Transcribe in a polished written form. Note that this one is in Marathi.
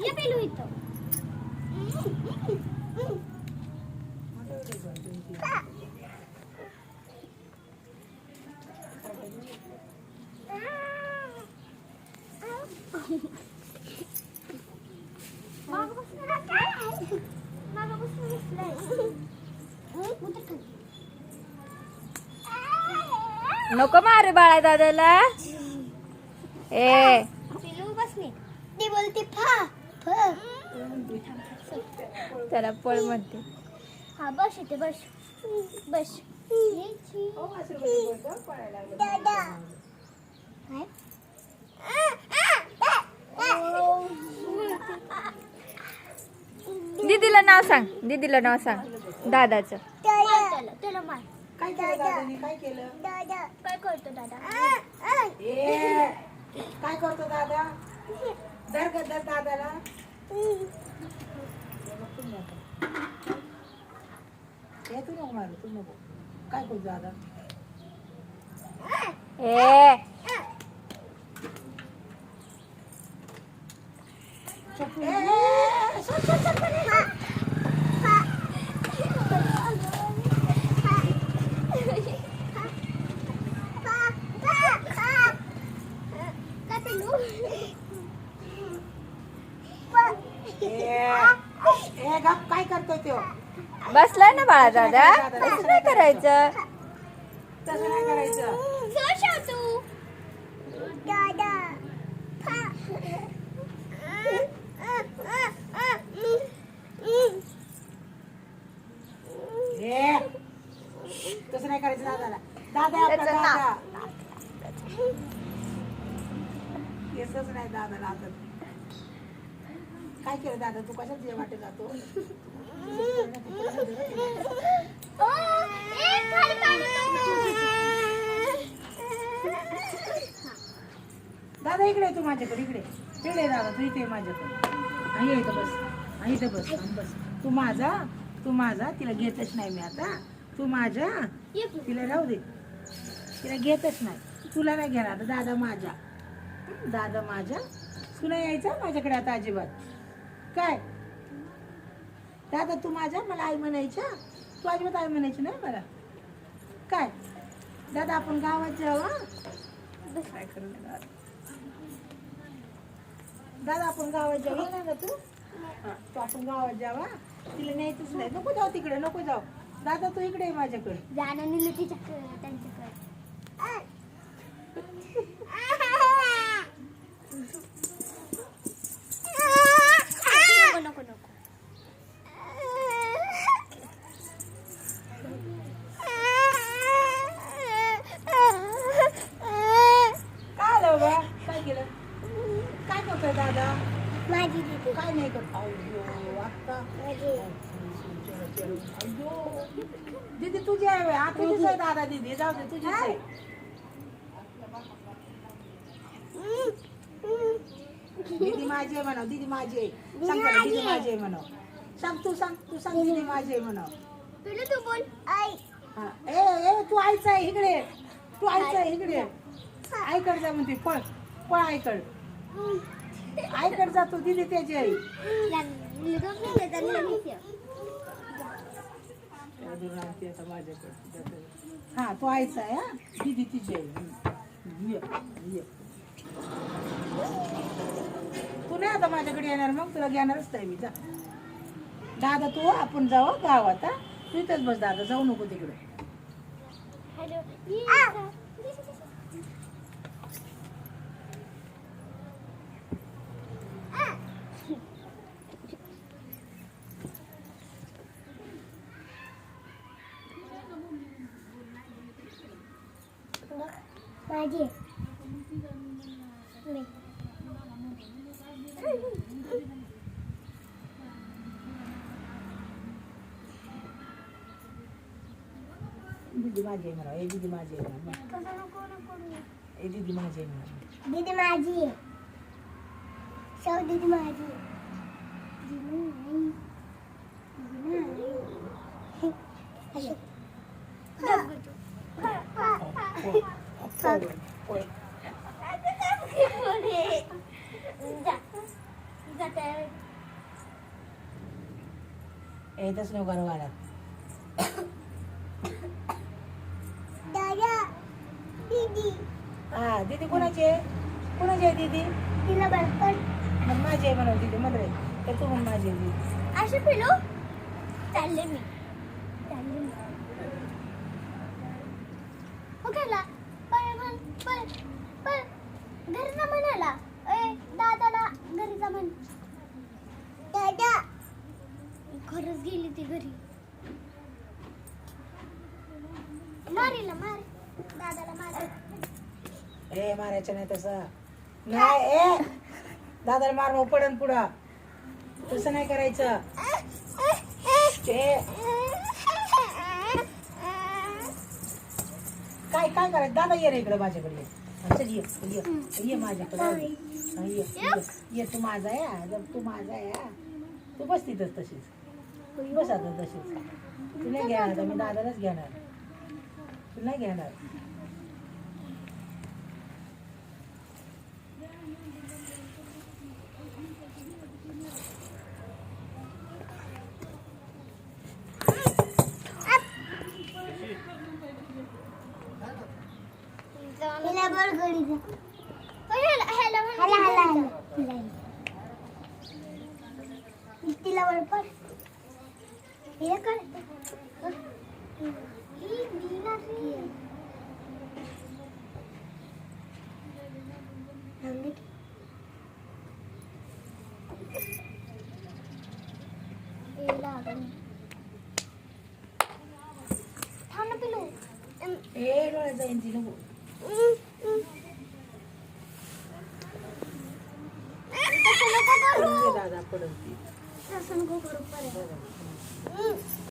ये पेलू इथं. नको मारे बाळा दादाला. ए पिलू बसली ती बोलते फा फ. त्याला पळ म्हणते. हा बस इथे बस बस. दादा काय दीदीला नाव सांग. दीदीला नाव सांग दादाचं. त्याला मार. काय केलं दादाने? काय केलं? दादा काय करतो दादा? काय करतो दादा? धर ग धर दादाला. तू नको मारू, तू नको. काय करतो दादा? ए काय करतो तो? बसलाय ना बाळा दादा. तसं नाही करायचं. तसं नाही करायचं. दादा तसं नाही करायचं दादाला. दादा आपला दादा. येतच नाही दादाला आता. काय केलं दादा? तू कशात जे वाटे जातो? दादा इकडे तू माझ्याकडे. इकडे इकडे दादा. तू इथे माझ्याकडे. आणि इथं बस. आणि इथं बस. बस. तू माझा तिला घेतच नाही मी आता. तू माझ्या तिला राहू दे. तिला घेतच नाही. तुला नाही घेणार आता. दादा माझ्या. दादा माझ्या. तुला यायचं माझ्याकडे आता अजिबात. काय दादा तू माझ्या मला आई म्हणायच्या. तू अजिबात आई म्हणायची नाही मला. काय दादा आपण गावात जाऊ. काय करू दादा आपण गावात जाऊ. येणार ना तू? तू आपण गावात जावा. तिला न्यायचंच नाही. नको जाऊ तिकडे. नको जाऊ दादा. तू इकडे आहे माझ्याकडे. जाणं नेलं त्यांच्याकडे. नको नको काय आलं बा? काय केलं? काय करतोय दादा? माझी दीदी काय नाही करत. अय्यो आता दीदी तुझी आहे. हा तुझीच आहे दादा. दीदी जाऊ दे. तुझीच आहे. दीदी माझी आहे म्हणाव. दीदी माझी आहे. सांग त्याला दीदी माझी आहे म्हणाव. सांग तू. सांग तू. सांग दीदी माझी आहे म्हणाव. तुला तू बोल आई. हा. ए तू आईचा आहे इकडे. तू आईचा आहे इकडे. आईकडे जा म्हणते. पळ पळ आईकडे. आईकडे जातो. दीदी त्याची आई. हा तो आईचा आहे. हा दीदी तिची आई. तू नाही आता माझ्याकडे येणार. मग तुला घेणारच नाही मी. जा दादा. तू आपण जाऊ गावात. हा तू इथंच बस दादा. जाऊ नको तिकडे. माझी दीदी माझी आहे म्हणा. ए दीदी माझी आहे म्हणा. ए दीदी माझी आहे म्हणा. दीदी माझी आहे. दीदी माझी होय. येतच नको करू घरात. दादा दीदी हा दीदी कोणाची आहे? कोणाची आहे दीदी? तिला बडबड मग माझी आहे म्हणा दीदी म्हणले तर तू म्हण माझी आहे दीदी. असे पिलो चालले मी हो गेला पण घरी जा म्हणाला दादाला घरी जा म्हण दादा खरंच गेली ती घरी मारीला मार दादाला मार ए मारायचं नाही तसं नाही. ए दादाला मार मग पडन पुढं तसं नाही करायचं. ते काय काय करायचं दादा ये रे इकडे माझ्याकडे ये. चल ये ये ये माझ्याकडे हा, ये ये तू माझा आहे जर तू माझा आहे तू बस तिथंच तशीच बस आता तशीच. तू नाही घेणार आता मी दादालाच घेणार तू नाही घेणार. हिला बळगडी जा ह्याला ह्याला तिला बळपड हे काय ही नीला रे थांब ना पिलू ए डोळ्यात जाईन ती नको. पडून दे दादा पडून ती.